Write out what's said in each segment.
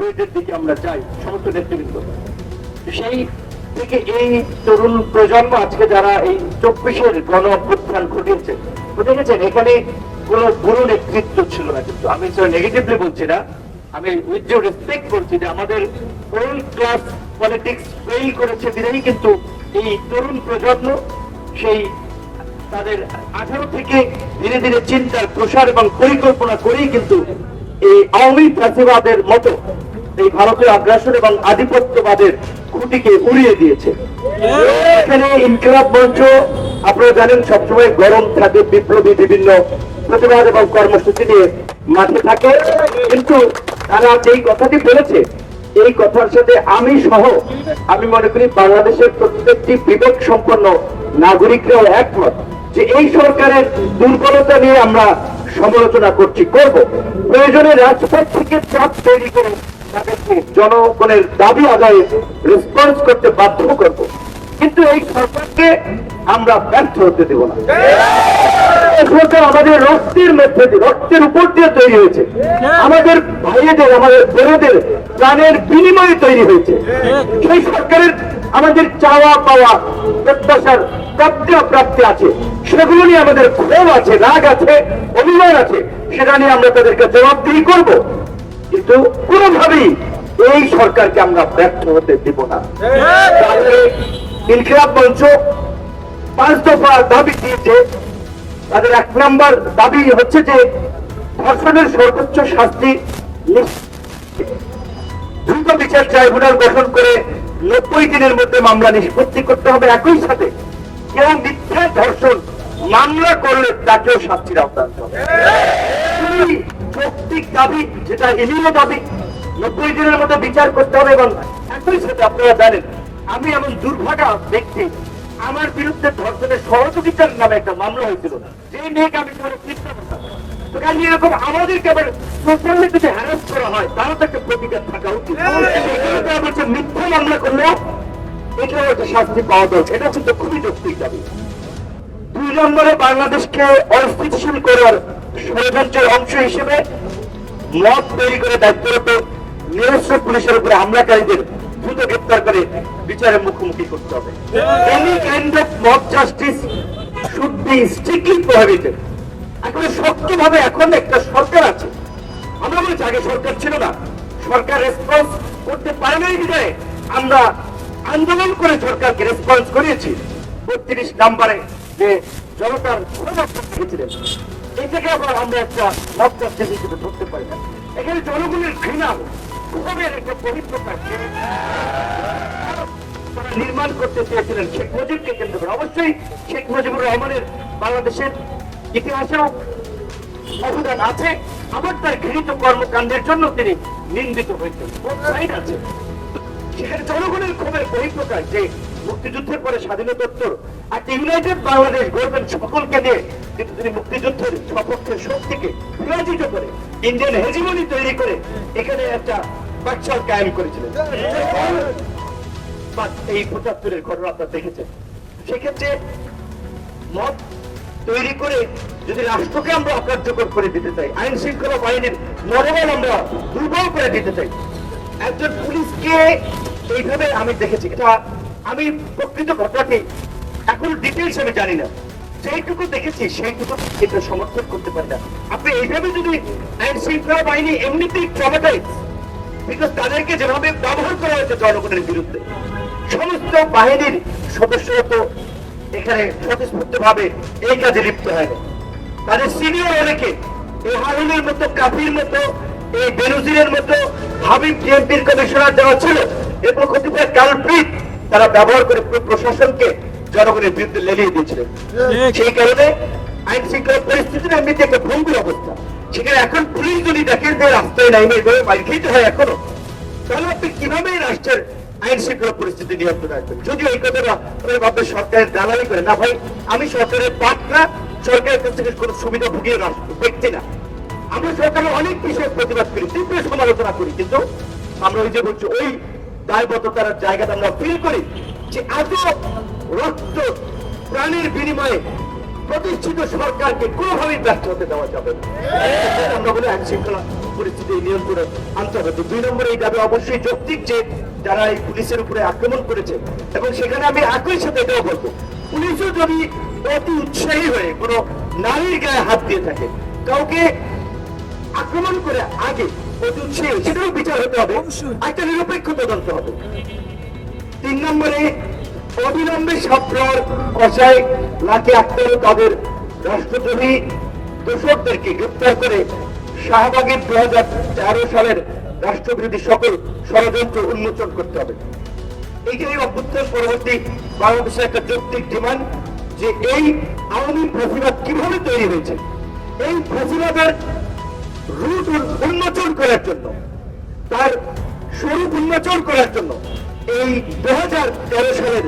বুয়েটের দিকে আমরা যাই সমস্ত নেতৃবৃন্দ। সেই থেকে এই তরুণ প্রজন্ম আজকে যারা এই 24-এর গণ অভ্যুত্থান ঘটিয়েছে, দেখেছেন এখানে কোনো বুড়ো নেতৃত্ব ছিল না। কিন্তু আমি নেগেটিভলি বলছি না, আমি উইথ ডিউ রেসপেক্ট বলছি যে আমাদের ওল্ড ক্লাস পলিটিক্স ফেল করেছে বিধায়ী কিন্তু এই তরুণ প্রজন্ম সেই তাদের 18 থেকে ধীরে ধীরে চিন্তার প্রসার এবং পরিকল্পনা করেই কিন্তু এই আওয়ামী ফ্যাসিবাদের মতো এই ভারতীয় আগ্রাসন এবং আধিপত্যবাদের খুঁটিকে উড়িয়ে দিয়েছে। এখানে ইনকিলাব মঞ্চ আপনারা জানেন সবসময় গরম থাকে, বিপ্লবী বিভিন্ন প্রতিবাদ এবং কর্মসূচি নিয়ে মাঠে থাকে, কিন্তু তারা যেই কথাটি বলেছে এই কথার সাথে আমি সহ আমি মনে করি বাংলাদেশের প্রত্যেকটি বিবেক সম্পন্ন নাগরিকরাও একমত যে এই সরকারের দুর্বলতা নিয়ে আমরা সমালোচনা করব, প্রয়োজনে রাজপথ থেকে চাপ তৈরি করে তাদেরকে জনগণের দাবি আদায়ে রেসপন্স করতে বাধ্য করব, কিন্তু এই সরকারকে আমরা ব্যর্থ হতে দেব না। সরকার আমাদের রক্তের উপর দিয়ে তৈরি হয়েছে, আমাদের ভাইয়েদের আমাদের বোনেদের প্রাণের বিনিময়ে তৈরি হয়েছে। সেই সরকারের আমাদের চাওয়া পাওয়া প্রত্যাশার প্রাপ্তি আছে, সেগুলো নিয়ে আমাদের ক্ষোভ আছে, রাগ আছে, অভিমান আছে, সেটা নিয়ে আমরা তাদেরকে জবাবদিহি করব, কিন্তু কোনোভাবেই এই সরকারকে আমরা ব্যর্থ হতে দিব না। ইনকিলাব মঞ্চ 5 দফা দাবি দিয়েছে। তাদের 1 নম্বর দাবি হচ্ছে যে ধর্ষণের সর্বোচ্চ শাস্তি দ্রুত বিচার ট্রাইব্যুনাল গঠন করে 90 দিনের মধ্যে মামলা নিষ্পত্তি করতে হবে। একই সাথে কেউ মিথ্যা ধর্ষণ মামলা করলে তাকেও শাস্তির আওতায় আনতে হবে। যৌক্তিক দাবি, যেটা এলিমো দাবি, 90 দিনের মধ্যে বিচার করতে হবে। এবং একই সাথে আপনারা জানেন আমি এমন দুর্ভাগা ব্যক্তি, আমার বিরুদ্ধে ধর্ষণের সহযোগিতার নামে একটা মামলা হয়েছিল, যে মেয়েকে আমি চিন্তা করতাম। তো কাজে এরকম আমাদেরকে আবার সোশ্যাল মিডিয়াতে হ্যারাস করা হয়, তারও তো একটা প্রতিকার থাকা উচিত। মিথ্যা মামলা করলে এটাও একটা শাস্তি পাওয়া দরকার, এটা হচ্ছে খুবই যৌক্তিক দাবি। 2 নম্বরে বাংলাদেশকে অস্থিতিশীল করার ষড়যন্ত্রের অংশ হিসেবে মব তৈরি করে দায়িত্বরত নিরস্ত্র পুলিশের উপরে হামলাকারীদের দ্রুত গ্রেপ্তার করে বিচারের মুখোমুখি করতে হবে। Any kind of mob justice should be strictly prohibited. এখন শক্তভাবে এখন একটা সরকার আছে, আমরা বলছি আগে সরকার ছিল না, সরকার রেসপন্স করতে পারে নাই বিধায় আমরা আন্দোলন করে সরকারকে রেসপন্স করিয়েছি। 32 নম্বরে যে জনতার দেখেছিলেন, এটাকে আবার আমরা একটা মব জাস্টিস হিসেবে ধরতে পারি না। এখানে জনগণের ঘৃণা ক্ষোভের একটা পরিপ্রকাশ নির্মাণ করতে চেয়েছিলেন শেখ মুজিবকে কেন্দ্র করে। অবশ্যই শেখ মুজিবুর রহমানের বাংলাদেশের ইতিহাসেও অবদান আছে, আবার তার ঘৃণিত কর্মকাণ্ডের জন্য তিনি নিন্দিত হয়েছেন, আছে। সেখানে জনগণের ক্ষোভের বহিঃপ্রকাশ যে মুক্তিযুদ্ধের পরে স্বাধীনতোত্তর একটা ইউনাইটেড বাংলাদেশ গড়বেন সকলকে দিয়ে, কিন্তু তিনি মুক্তিযুদ্ধের সপক্ষের শক্তিকে বিরাজিত করে ইন্ডিয়ান হেজিমনি তৈরি করে এখানে একটা বাকশাল কায়েম করেছিলেন। এই 75-এর ঘটনা আপনারা দেখেছেন। সেক্ষেত্রে মত তৈরি করে যদি রাষ্ট্রকে আমরা অকার্যকর করে দিতে চাই, আইন শৃঙ্খলা বাহিনীর মনোবল আমরা দুর্বল করে দিতে চাই, একজন পুলিশকে এইভাবে আমি দেখেছি। এটা আমি প্রকৃত ঘটনাটি এখন ডিটেলস আমি জানি না, যেইটুকু দেখেছি সেইটুকু এটা সমর্থন করতে পারি না। আপনি এইভাবে যদি আইন শৃঙ্খলা বাহিনী এমনিতেই ট্রমাটাইজ, বিকজ তাদেরকে যেভাবে ব্যবহার করা হয়েছে জনগণের বিরুদ্ধে, সমস্ত বাহিনীর সদস্যরা তো এখানে স্বতঃস্ফূর্ত ভাবে এই কাজে লিপ্ত হয় না। তাদের সিনিয়র অনেকে এই হারুনের মতো, কাফির মতো, এই বেনজিরের মতো, হাবিব ডিএমপির কমিশনার যারা ছিল এবং কতিপয় কালপ্রিট, তারা ব্যবহার করে পুরো প্রশাসনকে জনগণের বিরুদ্ধে লেলিয়ে দিয়েছিলেন। সেই কারণে আইন শৃঙ্খলা পরিস্থিতির এমনিতে একটা ভঙ্গুর অবস্থা। সেখানে এখন পুলিশ যদি দেখেন যে রাস্তায় নাইমে এভাবে বাইর খেতে হয় এখনো, তাহলে আপনি কিভাবে রাষ্ট্রের আইন শৃঙ্খলা পরিস্থিতি নিয়ন্ত্রণ রাখবেন? যদিও এই কথাটা ভাববে সরকারের দালালি করে না, ভাই আমি সরকারের পাটনা, সরকারের কাছ থেকে কোনো সুবিধা ভুগিয়ে দেখছি না। আমরা সরকারের অনেক বিষয়ে প্রতিবাদ করি, তীব্র সমালোচনা করি, কিন্তু আমরা ওই যে বলছি ওই দায়বদ্ধতার জায়গাটা আমরা ফিল করি যে আজও রক্ত প্রাণের বিনিময়ে প্রতিষ্ঠিত সরকারকে কোনোভাবেই ব্যর্থ হতে দেওয়া যাবে না। আমরা বলি আইন শৃঙ্খলা পরিস্থিতি নিয়ন্ত্রণে আনতে হবে। তো 2 নম্বরে এই দাবি অবশ্যই যৌক্তিক যে যারা এই পুলিশের উপরে আক্রমণ করেছে, এবং সেখানে আমি একই সাথে এটাও বলবো, পুলিশও যদি অতি উৎসাহী হয়ে কোনো নারীর গায়ে হাত দিয়ে থাকে, কাউকে আক্রমণ করে আগে অতি উৎসাহী, সেটাও বিচার হতে হবে, একটা নিরপেক্ষ তদন্ত হবে। 3 নম্বরে অবিলম্বে সাপ্রর কসাই লাকি আক্তার তাদের রাষ্ট্রদ্রোহী দোষকদেরকে গ্রেপ্তার করে শাহবাগের 2013 সালের রাষ্ট্রবিরোধী সকল ষড়যন্ত্র উন্মোচন করতে হবে। এইটাই অভ্যুত্থান পরবর্তী বাংলাদেশের একটা যৌক্তিক ডিমান্ড, যে এই আওয়ামী ফ্যাসিবাদ কিভাবে তৈরি হয়েছে, এই ফ্যাসিবাদের রুট উন্মোচন করার জন্য, তার স্বরূপ উন্মোচন করার জন্য এই 2013 সালের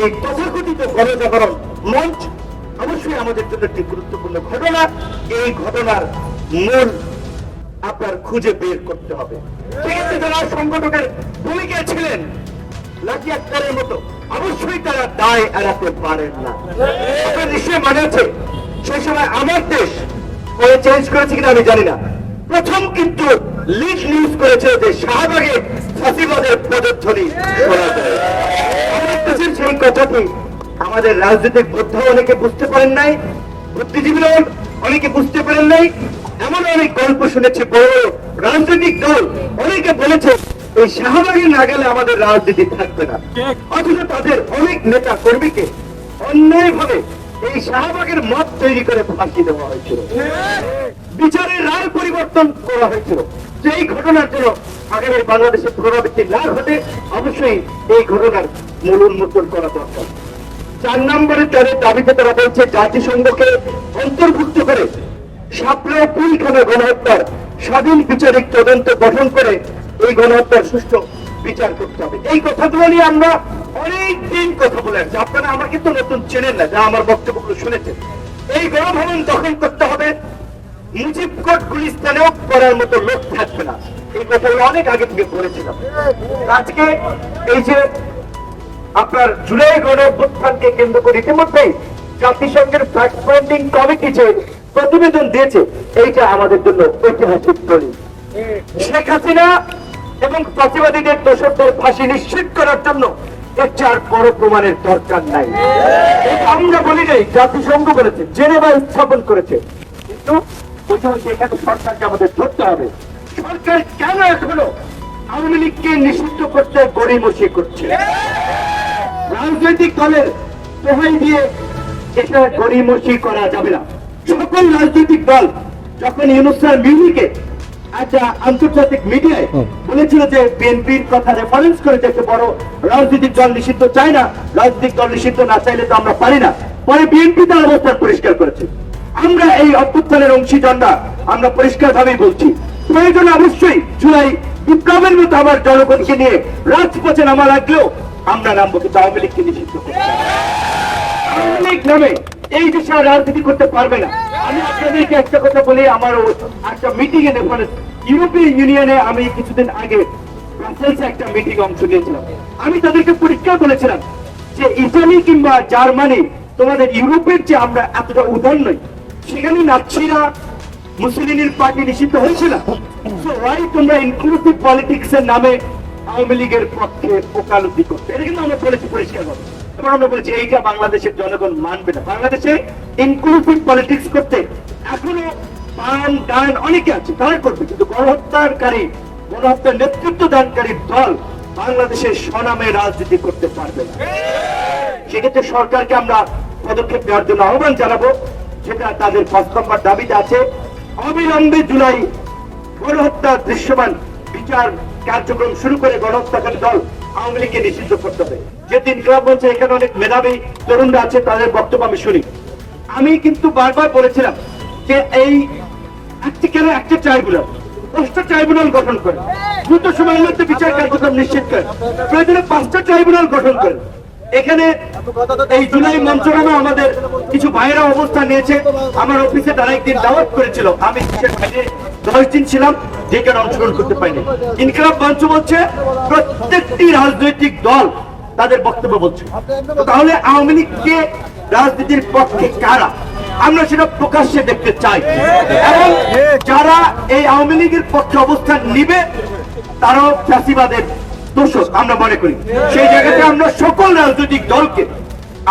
এই তথাকথিত গণজাগরণ মঞ্চ অবশ্যই আমাদের জন্য একটি গুরুত্বপূর্ণ ঘটনা। এই ঘটনার মূল আপনার খুঁজে বের করতে হবে। সেক্ষেত্রে যারা সংগঠকের ভূমিকায় ছিলেন লাকি আক্তারের মতো, অবশ্যই তারা দায় এড়াতে পারেন না। আপনার নিশ্চয়ই মনে আছে সেই সময় আমার দেশ পরে চেঞ্জ করেছে কিনা আমি জানি না, প্রথম কিন্তু লিড নিউজ করেছে যে শাহবাগে ফাঁসিবাদের পদধ্বনি শোনা যায়। আমার দেশের সেই কথাটি আমাদের রাজনৈতিক বোদ্ধা অনেকে বুঝতে পারেন নাই, বুদ্ধিজীবীরাও অনেকে বুঝতে পারেন নাই। এমন অনেক গল্প শুনেছি, বড় রাজনৈতিক দল অনেকে বলেছে এই শাহবাগে না গেলে আমাদের রাজনীতি থাকবে না, অথচ তাদের অনেক নেতা কর্মীকে অন্যায়ভাবে এই শাহবাগের মত তৈরি করে ফাঁসি দেওয়া হয়েছিল, বিচারের রায় পরিবর্তন করা হয়েছিল। যে এই ঘটনার জন্য আগামী বাংলাদেশে পুনরাবৃত্তি না ঘটে, অবশ্যই এই ঘটনার মূল উন্মোচন করা দরকার। 4 নম্বরে তাদের দাবিতে তারা বলছে জাতিসংঘকে অন্তর্ভুক্ত করে শাপলা পুলখানা গণহত্যার স্বাধীন বিচারিক তদন্ত গঠন করে এই গণহত্যার সুষ্ঠু বিচার করতে হবে। এই কথাগুলো নিয়ে আমরা অনেক দিন কথা বলে আসছি, আপনারা আমাকে তো নতুন চেনেন না, যা আমার বক্তব্যগুলো শুনেছেন। এই গণভবন দখল করতে হবে, মুজিবকোট গুলিস্তানেও করার মতো লোক থাকবে না, এই কথাগুলো অনেক আগে থেকে বলেছিলাম। আজকে এই যে আপনার জুলাই গণঅভ্যুত্থানকে কেন্দ্র করে ইতিমধ্যেই জাতিসংঘের ফ্যাক্ট ফাইন্ডিং কমিটি যে প্রতিবেদন দিয়েছে, এইটা আমাদের জন্য ঐতিহাসিক দলিল। শেখ হাসিনা এবং ফাঁসিবাদীদের দোষকদের ফাঁসি নিশ্চিত করার জন্য এর চার বড় প্রমাণের দরকার নাই। আমরা বলি নাই, জাতিসংঘ বলেছে, জেনেভা স্থাপন করেছে, কিন্তু এখানে সরকারকে আমাদের ধরতে হবে। সরকার কেন এখনো আওয়ামী লীগকে নিষিদ্ধ করতে গড়িমসি করছে? রাজনৈতিক দলের দোহাই দিয়ে এটা গড়িমসি করা যাবে না। সকল রাজনৈতিক দল যখন ইউনূস স্যার মিউনিকে একটা আন্তর্জাতিক মিডিয়ায় বলেছিল যে বিএনপির কথা রেফারেন্স করে যে একটা বড় রাজনৈতিক দল নিষিদ্ধ চায় না, রাজনৈতিক দল নিষিদ্ধ না চাইলে তো আমরা পারি না, পরে বিএনপি তার অবস্থান পরিষ্কার করেছে। আমরা এই অভ্যুত্থানের অংশীদাররা আমরা পরিষ্কার ভাবেই বলছি, প্রয়োজন অবশ্যই জুলাই বিপ্লবের মতো আমার জনগণকে নিয়ে রাজপথে নামা লাগলেও আমরা নামবো, কিন্তু আওয়ামী লীগকে নিষিদ্ধ করবো। আওয়ামী লীগ নামে এই দেশে রাজনীতি করতে পারবে না। আমি আপনাদেরকে একটা কথা বলি, আমার একটা মিটিং এ ইউরোপিয়ান ইউনিয়নে আমি কিছুদিন আগে ব্রাসেলসে একটা মিটিং অংশ নিয়েছিলাম। আমি তাদেরকে পরিষ্কার বলেছিলাম যে ইতালি কিংবা জার্মানি তোমাদের ইউরোপের যে আমরা এতটা উদার নই, সেখানে নাৎসিরা মুসলিনের পার্টি নিষিদ্ধ হয়েছিল, তোমরা ইনক্লুসিভ পলিটিক্স এর নামে আওয়ামী লীগের পক্ষে ওকালতি করতে, এটা কিন্তু আমরা বলেছি পরিষ্কার ভাবে। আমরা বলেছি এইটা বাংলাদেশের জনগণ মানবে না। বাংলাদেশে ইনক্লুসিভ পলিটিক্স করতে এখনো বাম ডান অনেকে আছে, তারা করবে, কিন্তু গণহত্যার নেতৃত্ব দানকারী দল বাংলাদেশের স্বনামে রাজনীতি করতে পারবে না। সেক্ষেত্রে সরকারকে আমরা পদক্ষেপ নেওয়ার জন্য আহ্বান জানাবো, যেটা তাদের 5 নম্বর দাবিতে আছে। অবিলম্বে জুলাই গণহত্যা দৃশ্যমান বিচার কার্যক্রম শুরু করে গণহত্যাকারী দল আওয়ামী লীগকে নিষিদ্ধ করতে হবে। যে 3 ক্লাব বলছে, এখানে অনেক মেধাবী তরুণরা আছে, তাদের বক্তব্য আমি শুনি। আমি কিন্তু বারবার বলেছিলাম যে এই একটা ট্রাইব্যুনাল, 10টা ট্রাইব্যুনাল গঠন করে দ্রুত সময়ের মধ্যে বিচার কার্যক্রম নিশ্চিত করে, প্রয়োজনে 5টা ট্রাইব্যুনাল গঠন করে। এখানে এই জুলাই মঞ্চনামা আমাদের কিছু ভাইয়েরা অবস্থান নিয়েছে, আমার অফিসে তারা একদিন দাওয়াত করেছিল, আমি 10 দিন ছিলাম, যে কারণে অংশগ্রহণ করতে পারিনি। ইনকিলাব মঞ্চ বলছে প্রত্যেকটি রাজনৈতিক দল তাদের বক্তব্য বলছে। তো তাহলে আওয়ামী লীগকে রাজনীতির পক্ষে কারা, আমরা সেটা প্রকাশ্যে দেখতে চাই। এবং যারা এই আওয়ামী লীগের পক্ষে অবস্থান নিবে তারাও ফ্যাসিবাদের দোষক আমরা মনে করি। সেই জায়গাতে আমরা সকল রাজনৈতিক দলকে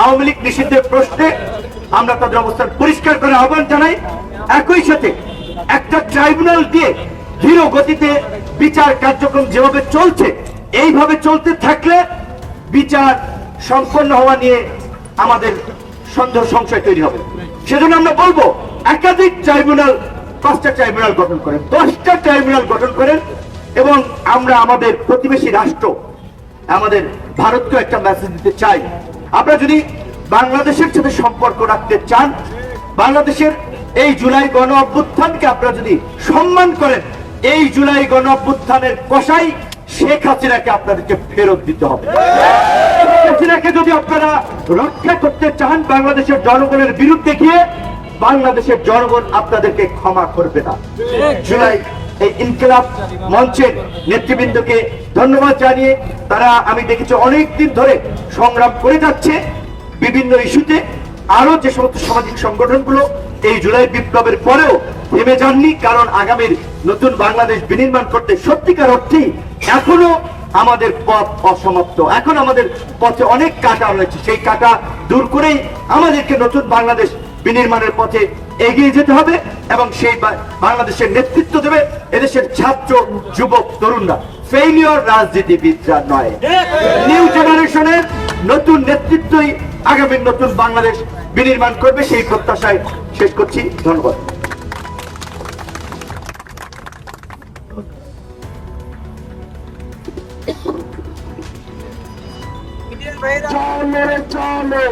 আওয়ামী লীগ নিষিদ্ধের প্রশ্নে আমরা তাদের অবস্থান পরিষ্কার করে আহ্বান জানাই। একই সাথে একটা ট্রাইব্যুনাল দিয়ে ধীর গতিতে বিচার কার্যক্রম যেভাবে চলছে, এইভাবে চলতে থাকলে বিচার সম্পন্ন হওয়া নিয়ে আমাদের সন্দেহ সংশয় তৈরি হবে। সেজন্য আমরা বলবো একাধিক ট্রাইব্যুনাল, 5টা ট্রাইব্যুনাল গঠন করেন, 10টা ট্রাইব্যুনাল গঠন করেন। এবং আমরা আমাদের প্রতিবেশী রাষ্ট্র আমাদের ভারতকে একটা মেসেজ দিতে চাই, আপনারা যদি বাংলাদেশের সাথে সম্পর্ক রাখতে চান, বাংলাদেশের এই জুলাই গণ অভ্যুত্থানকে আপনারা যদি সম্মান করেন, এই জুলাই গণ অভ্যুত্থানের কসাই শেখ হাসিনাকে আপনাদেরকে ফেরত দিতে হবে। শেখ হাসিনাকে যদি আপনারা রক্ষা করতে চান বাংলাদেশের জনগণের বিরুদ্ধে গিয়ে, বাংলাদেশের জনগণ আপনাদেরকে ক্ষমা করবে না। জুলাই এই ইনকিলাব মঞ্চের নেতৃবৃন্দকে ধন্যবাদ জানিয়ে, তারা আমি দেখেছি অনেকদিন ধরে সংগ্রাম করে যাচ্ছে বিভিন্ন ইস্যুতে। আরো যে সমস্ত সামাজিক সংগঠনগুলো এই জুলাই বিপ্লবের পরেও থেমে যাননি, কারণ আগামীর নতুন বাংলাদেশ বিনির্মাণ করতে সত্যিকার অর্থেই এখনো আমাদের পথ অসমাপ্ত, এখন আমাদের পথে অনেক কাঁটা রয়েছে। সেই কাঁটা দূর করেই আমাদেরকে নতুন বাংলাদেশ বিনির্মাণের পথে এগিয়ে যেতে হবে। এবং সেই বাংলাদেশের নেতৃত্ব দেবে এদেশের ছাত্র, যুবক, তরুণরা, ফেইলিওর রাজনীতিবিদরা নয়। নিউ জেনারেশনের নতুন নেতৃত্বই আগামীর নতুন বাংলাদেশ বিনির্মাণ করবে, সেই প্রত্যাশায় শেষ করছি। ধন্যবাদ। চলো চলো